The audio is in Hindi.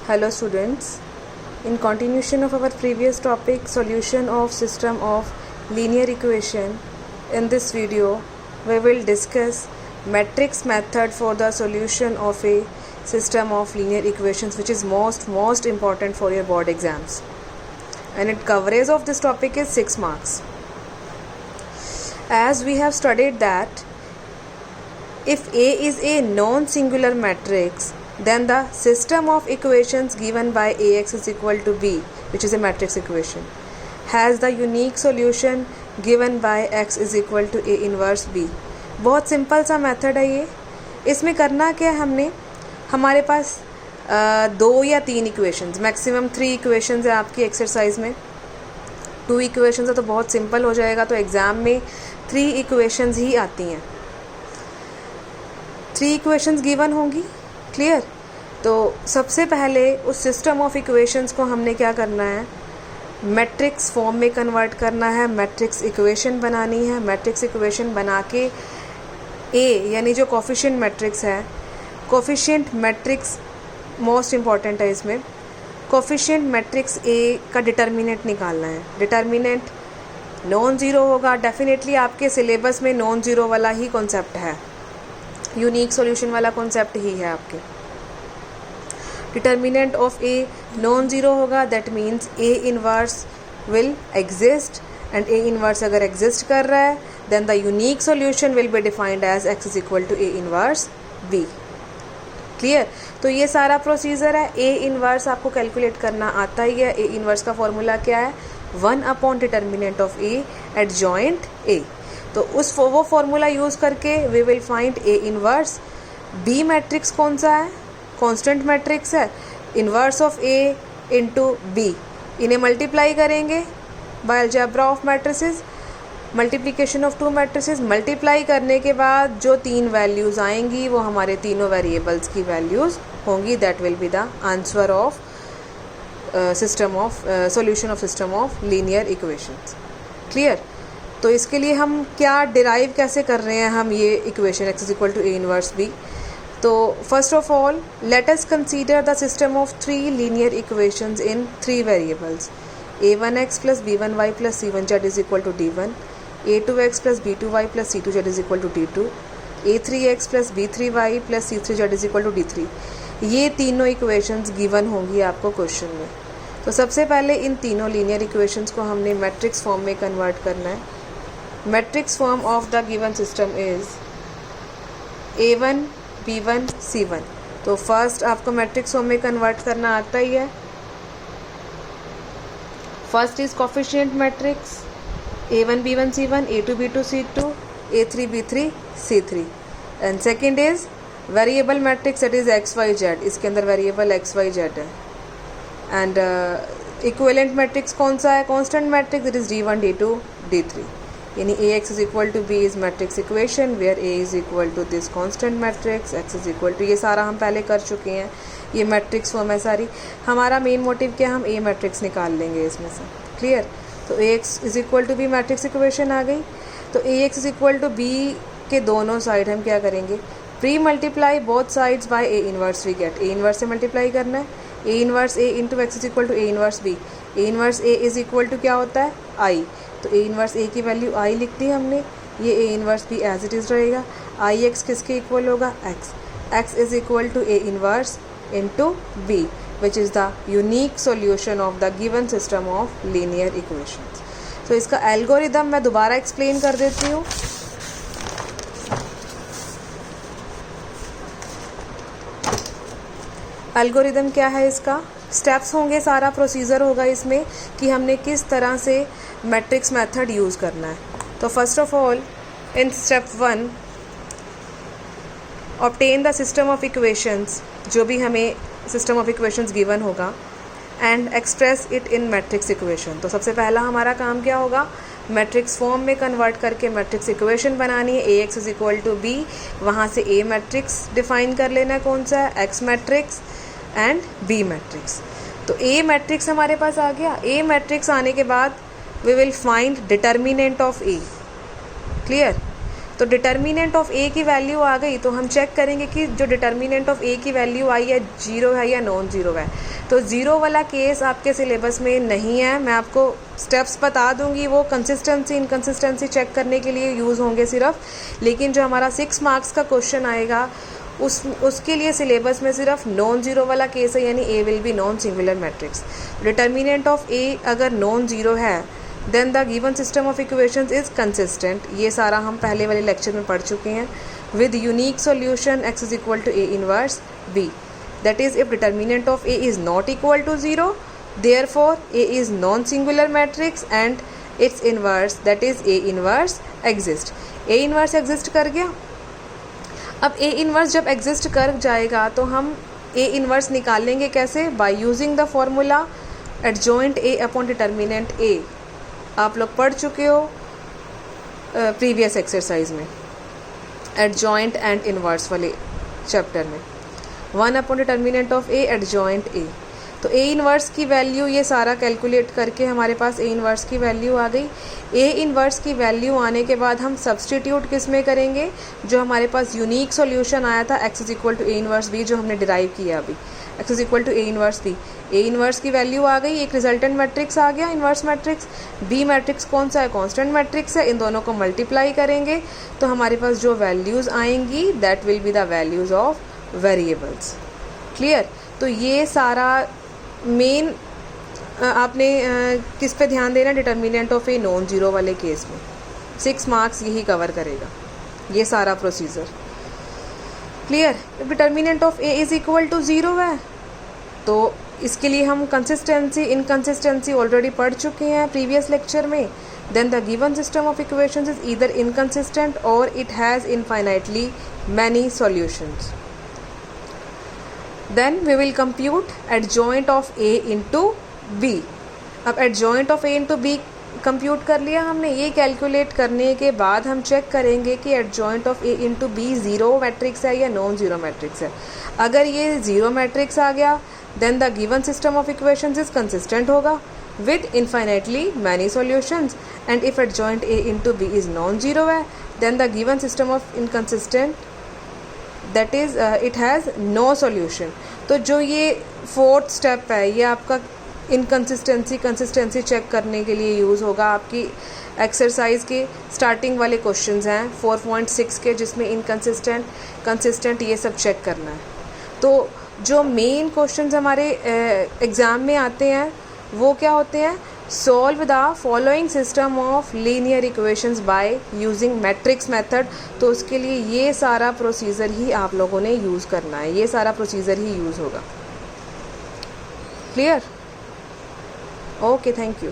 Hello students, in continuation of our previous topic, solution of system of linear equation, in this video we will discuss matrix method for the solution of a system of linear equations, which is most important for your board exams, and its coverage of this topic is 6 marks. As we have studied that if A is a non-singular matrix, then the system of equations given by Ax is equal to B, which is a matrix equation, has the unique solution given by x is equal to A inverse B. बहुत सिंपल सा मेथड है ये. इसमें करना क्या है, हमने हमारे पास 2 या 3 इक्वेशंस, मैक्सिमम 3 इक्वेशंस है आपकी एक्सरसाइज में. 2 इक्वेशंस है तो बहुत सिंपल हो जाएगा. तो एग्ज़ाम में 3 इक्वेशंस ही आती हैं. 3 इक्वेशंस गिवन होंगी. क्लियर. तो सबसे पहले उस सिस्टम ऑफ इक्वेशंस को हमने क्या करना है, मैट्रिक्स फॉर्म में कन्वर्ट करना है, मैट्रिक्स इक्वेशन बनानी है. मैट्रिक्स इक्वेशन बना के ए यानी जो कोफिशिएंट मैट्रिक्स है, कोफिशिएंट मैट्रिक्स मोस्ट इम्पॉर्टेंट है इसमें. कोफिशिएंट मैट्रिक्स ए का डिटर्मिनेंट निकालना है. डिटर्मिनेंट नॉन ज़ीरो होगा. डेफिनेटली आपके सिलेबस में नॉन ज़ीरो वाला ही कॉन्सेप्ट है, यूनिक सॉल्यूशन वाला कॉन्सेप्ट ही है आपके. Determinant of A non zero होगा, that means A inverse will exist, and A inverse अगर एग्जिस्ट कर रहा है then the unique solution will be defined as x is equal to A inverse B. Clear. तो ये सारा प्रोसीजर है. ए इनवर्स आपको कैलकुलेट करना आता ही है. ए इनवर्स का फॉर्मूला क्या है, 1 upon determinant of A adjoint A. तो वो फॉर्मूला यूज़ करके we will find A inverse. B matrix कौन सा है, कांस्टेंट मैट्रिक्स है. Inverse of A into B, इन्हें मल्टीप्लाई करेंगे by algebra of matrices, multiplication of 2 matrices. Multiply करने के बाद जो 3 वैल्यूज़ आएंगी वो हमारे तीनों वेरिएबल्स की वैल्यूज़ होंगी. That will be the answer of system of solution of system of linear equations. Clear. तो इसके लिए हम क्या डिराइव कैसे कर रहे हैं हम ये equation x is equal to A inverse B. तो first of all let us consider the system of 3 linear equations in 3 variables. a1x plus b1y plus c1z is equal to d1, a2x plus b2y plus c2z is equal to d2, a3x plus b3y plus c3z is equal to d3. ये तीनों इक्वेशंस गिवन होंगी आपको क्वेश्चन में. तो सबसे पहले इन तीनों लीनियर इक्वेशंस को हमने मैट्रिक्स फॉर्म में कन्वर्ट करना है. Matrix form of the given system is a1 b1 c1. तो फर्स्ट आपको मैट्रिक्स फॉर्म में कन्वर्ट करना आता ही है. First is coefficient matrix a1 b1 c1, a2 b2 c2, a3 b3 c3. And second is variable matrix, that is X Y Z. इसके अंदर वेरिएबल एक्स वाई जेड है. एंड इक्विवेलेंट मैट्रिक्स कौन सा है, constant matrix, that is d1 d2 d3. यानी ax is equal to B is matrix equation where a is equal to this constant matrix, x is equal to, ये सारा हम पहले कर चुके हैं. ये मैट्रिक्स फॉर्म है सारी. हमारा मेन मोटिव क्या, हम a मैट्रिक्स निकाल लेंगे इसमें से. क्लियर. तो ax is equal to B matrix equation आ गई. तो ax is equal to b के दोनों साइड हम क्या करेंगे, pre multiply both sides by a inverse. We get a inverse से मल्टीप्लाई करना है. a inverse a into x is equal to a inverse b. a inverse a is equal to क्या होता है, i. तो a इनवर्स a की वैल्यू i लिख दी हमने. ये a inverse b as it is रहेगा. आई एक्स किसके इक्वल होगा, x. x is equal to a inverse into b, which is the unique solution of the given system of linear equations. तो इसका एल्गोरिदम मैं दोबारा एक्सप्लेन कर देती हूँ. एल्गोरिदम क्या है, इसका स्टेप्स होंगे, सारा प्रोसीजर होगा इसमें कि हमने किस तरह से मैट्रिक्स मेथड यूज़ करना है. तो first of all in step 1 obtain the system of equations, जो भी हमें सिस्टम ऑफ इक्वेशंस गिवन होगा, and express it in matrix equation. तो सबसे पहला हमारा काम क्या होगा, मैट्रिक्स फॉर्म में कन्वर्ट करके मैट्रिक्स इक्वेशन बनानी है. ax is equal to b, वहाँ से a मैट्रिक्स डिफाइन कर लेना है, कौन सा है, x matrix and b matrix. तो a मैट्रिक्स हमारे पास आ गया. a मैट्रिक्स आने के बाद we will find determinant of a. Clear. तो डिटर्मिनेंट ऑफ ए की वैल्यू आ गई, तो हम चेक करेंगे कि जो डिटर्मिनेंट ऑफ ए की वैल्यू आई है 0 है या नॉन ज़ीरो है। तो ज़ीरो वाला केस आपके सिलेबस में नहीं है, मैं आपको स्टेप्स बता दूंगी, वो कंसिस्टेंसी इनकंसिस्टेंसी चेक करने के लिए यूज़ होंगे सिर्फ। लेकिन जो हमारा 6 मार्क्स का क्वेश्चन आएगा उसके लिए सिलेबस में सिर्फ नॉन ज़ीरो वाला केस है, यानी A will be non singular matrix. Determinant of A अगर नॉन ज़ीरो है then the given system of equations is consistent, ये सारा हम पहले वाले लेक्चर में पढ़ चुके हैं। With unique solution x is equal to A inverse b, that is if determinant of a is not equal to zero therefore a is non singular matrix and its inverse that is a inverse exist. a inverse exist कर गया। अब a इनवर्स जब एग्जिस्ट कर जाएगा तो हम a इनवर्स निकालेंगे कैसे? By using the formula adjoint a upon determinant a। आप लोग पढ़ चुके हो प्रीवियस एक्सरसाइज में, एडजॉइंट एंड इनवर्स वाले चैप्टर में। 1 upon determinant of A adjoint A. तो ए इनवर्स की वैल्यू ये सारा कैलकुलेट करके हमारे पास ए इनवर्स की वैल्यू आ गई। ए इनवर्स की वैल्यू आने के बाद हम सब्सटीट्यूट किस में करेंगे? जो हमारे पास यूनिक सॉल्यूशन आया था x is equal to A inverse B, जो हमने डिराइव किया अभी, x is equal to A inverse B. A inverse की वैल्यू आ गई, एक रिजल्टेंट मैट्रिक्स आ गया इनवर्स मैट्रिक्स। बी मैट्रिक्स कौन सा है? कांस्टेंट मैट्रिक्स है। इन दोनों को मल्टीप्लाई करेंगे तो हमारे पास जो वैल्यूज़ आएंगी that will be the values of variables. Clear? तो ये सारा मेन आपने किस पे ध्यान देना? Determinant of A non zero वाले केस में 6 मार्क्स यही कवर करेगा, ये सारा procedure. Clear? Determinant of A is equal to zero है तो इसके लिए हम कंसिस्टेंसी इनकंसिस्टेंसी ऑलरेडी पढ़ चुके हैं प्रीवियस लेक्चर में। Then the given system of equations is either inconsistent और it has infinitely many solutions. Then we will compute adjoint of A into B. अब adjoint of A into B compute कर लिया हमने। ये कैलकुलेट करने के बाद हम चेक करेंगे कि adjoint of A into B zero matrix है या नॉन ज़ीरो मैट्रिक्स है। अगर ये ज़ीरो मैट्रिक्स आ गया then the given system of equations is consistent होगा with infinitely many solutions. And if adjoint A into B is non zero है then the given system of inconsistent that is it has no solution. तो जो ये 4th स्टेप है ये आपका कंसिस्टेंसी चेक करने के लिए यूज़ होगा। आपकी एक्सरसाइज के स्टार्टिंग वाले क्वेश्चंस हैं 4.6 के, जिसमें इनकंसिस्टेंट कंसिस्टेंट ये सब चेक करना है। तो जो मेन क्वेश्चंस हमारे एग्ज़ाम में आते हैं वो क्या होते हैं? Solve the following system of linear equations by using matrix method. तो उसके लिए ये सारा प्रोसीजर ही आप लोगों ने यूज़ करना है, ये सारा प्रोसीजर ही यूज़ होगा। क्लियर? Okay, thank you.